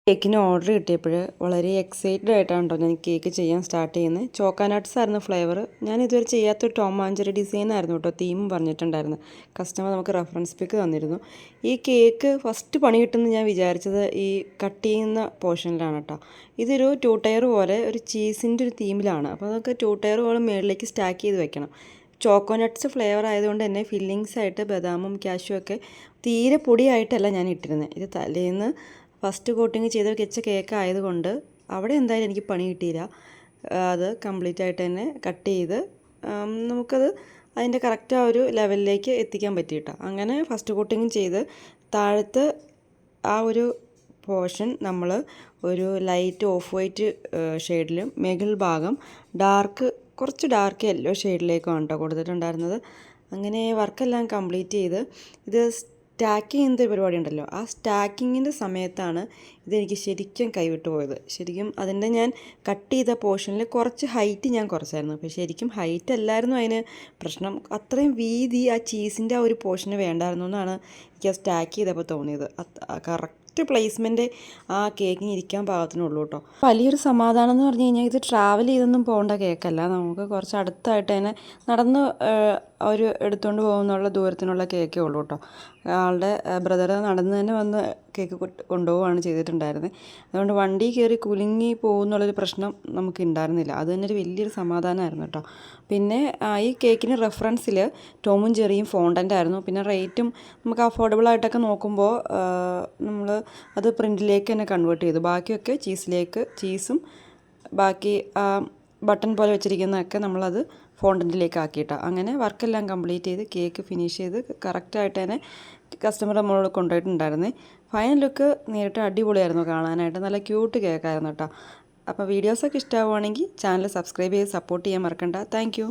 കേക്കിന് ഓർഡർ കിട്ടിയപ്പോൾ വളരെ എക്സൈറ്റഡ് ആയിട്ടാണ് കേട്ടോ ഞാൻ കേക്ക് ചെയ്യാൻ സ്റ്റാർട്ട് ചെയ്യുന്നത്. ചോക്കോനട്ട്സ് ആയിരുന്നു ഫ്ലേവർ. ഞാൻ ഇതുവരെ ചെയ്യാത്ത ടോം ആൻഡ് ജെറി ഡിസൈൻ ആയിരുന്നു കേട്ടോ തീം പറഞ്ഞിട്ടുണ്ടായിരുന്നു. കസ്റ്റമർ നമുക്ക് റെഫറൻസ് പിക്ക് തന്നിരുന്നു. ഈ കേക്ക് ഫസ്റ്റ് പണി കിട്ടുമെന്ന് ഞാൻ വിചാരിച്ചത് ഈ കട്ട് ചെയ്യുന്ന പോർഷനിലാണ് കേട്ടോ. ഇതൊരു 2 ടയർ പോലെ ഒരു ചീസിൻ്റെ ഒരു തീമിലാണ്. അപ്പോൾ നമുക്ക് 2 ടയർ പോലെ മുകളിലേക്ക് സ്റ്റാക്ക് ചെയ്ത് വെക്കണം. ചോക്കോനട്ട്സ് ഫ്ലേവർ ആയതുകൊണ്ട് തന്നെ ഫില്ലിങ്സ് ആയിട്ട് ബദാമും കാഷ്യൂ ഒക്കെ തീരെ പൊടിയായിട്ടല്ല ഞാൻ ഇട്ടിരുന്നത്. ഇത് തലേന്ന് ഫസ്റ്റ് കോട്ടിങ് ചെയ്ത് വെച്ച കേക്ക് ആയതുകൊണ്ട് അവിടെ എന്തായാലും എനിക്ക് പണി കിട്ടിയില്ല. അത് കംപ്ലീറ്റ് ആയിട്ട് തന്നെ കട്ട് ചെയ്ത് നമുക്കത് അതിൻ്റെ കറക്റ്റ് ആ ഒരു ലെവലിലേക്ക് എത്തിക്കാൻ പറ്റിയിട്ടാ. അങ്ങനെ ഫസ്റ്റ് കോട്ടിങ് ചെയ്ത് താഴത്ത് ആ ഒരു പോർഷൻ നമ്മൾ ഒരു ലൈറ്റ് ഓഫ് വൈറ്റ് ഷെയ്ഡിലും മുകൾ ഭാഗം കുറച്ച് ഡാർക്ക് യെല്ലോ ഷെയ്ഡിലേക്കാണ് കേട്ടോ കൊടുത്തിട്ടുണ്ടായിരുന്നത്. അങ്ങനെ വർക്കെല്ലാം കംപ്ലീറ്റ് ചെയ്ത് ഇത് സ്റ്റാക്ക് ചെയ്യുന്ന പരിപാടി ഉണ്ടല്ലോ, ആ സ്റ്റാക്കിങ്ങിൻ്റെ സമയത്താണ് ഇതെനിക്ക് ശരിക്കും കൈവിട്ട് പോയത്. ശരിക്കും അതിൻ്റെ ഞാൻ കട്ട് ചെയ്ത പോർഷനിൽ കുറച്ച് ഹൈറ്റ് ഞാൻ കുറച്ചായിരുന്നു. അപ്പോൾ ശരിക്കും ഹൈറ്റ് അല്ലായിരുന്നു അതിന് പ്രശ്നം, അത്രയും വീതി ആ ചീസിൻ്റെ ആ ഒരു പോർഷന് വേണ്ടായിരുന്നു എന്നാണ് എനിക്ക് ആ സ്റ്റാക്ക് ചെയ്തപ്പോൾ തോന്നിയത്. കറക്റ്റ് പ്ലേസ്മെൻറ്റ് ആ കേക്കിന് ഇരിക്കാൻ പാകത്തിനുള്ളൂ കേട്ടോ. വലിയൊരു സമാധാനം എന്ന് പറഞ്ഞു കഴിഞ്ഞാൽ ഇത് ട്രാവൽ ചെയ്തൊന്നും പോകേണ്ട കേക്കല്ല, നമുക്ക് കുറച്ച് അടുത്തായിട്ട് തന്നെ നടന്ന് ഒരു എടുത്തുകൊണ്ട് പോകുന്നുള്ള ദൂരത്തിനുള്ള കേക്കേ ഉള്ളൂ കേട്ടോ. ആളുടെ ബ്രദർ നടന്ന് തന്നെ വന്ന് കേക്ക് കൊണ്ടുപോവുകയാണ് ചെയ്തിട്ടുണ്ടായിരുന്നത്. അതുകൊണ്ട് വണ്ടി കയറി കുലുങ്ങി പോകുന്നുള്ളൊരു പ്രശ്നം നമുക്ക് ഉണ്ടായിരുന്നില്ല. അത് തന്നെ ഒരു വലിയൊരു സമാധാനമായിരുന്നു കേട്ടോ. പിന്നെ ഈ കേക്കിന് റെഫറൻസിൽ ടോമും ജെറിയും ഫോണ്ടൻ്റ് ആയിരുന്നു. പിന്നെ റേറ്റും നമുക്ക് അഫോർഡബിളായിട്ടൊക്കെ നോക്കുമ്പോൾ നമ്മൾ അത് പ്രിൻറ്റിലേക്ക് തന്നെ കൺവേർട്ട് ചെയ്തു. ബാക്കിയൊക്കെ ചീസും ബാക്കി ബട്ടൺ പോലെ വെച്ചിരിക്കുന്നതൊക്കെ നമ്മളത് ഫോണ്ടൻറ്റിലേക്ക് ആക്കിയിട്ടാണ്. അങ്ങനെ വർക്കെല്ലാം കംപ്ലീറ്റ് ചെയ്ത് കേക്ക് ഫിനിഷ് ചെയ്ത് കറക്റ്റായിട്ട് തന്നെ കസ്റ്റമർ നമ്മളോട് കൊണ്ടുപോയിട്ടുണ്ടായിരുന്നേ. ഫൈനൽ ലുക്ക് നേരിട്ട് അടിപൊളിയായിരുന്നു കാണാനായിട്ട്. നല്ല ക്യൂട്ട് കേക്കായിരുന്നു കേട്ടോ. അപ്പോൾ വീഡിയോസൊക്കെ ഇഷ്ടമാവുകയാണെങ്കിൽ ചാനൽ സബ്സ്ക്രൈബ് ചെയ്ത് സപ്പോർട്ട് ചെയ്യാൻ മറക്കണ്ട. താങ്ക്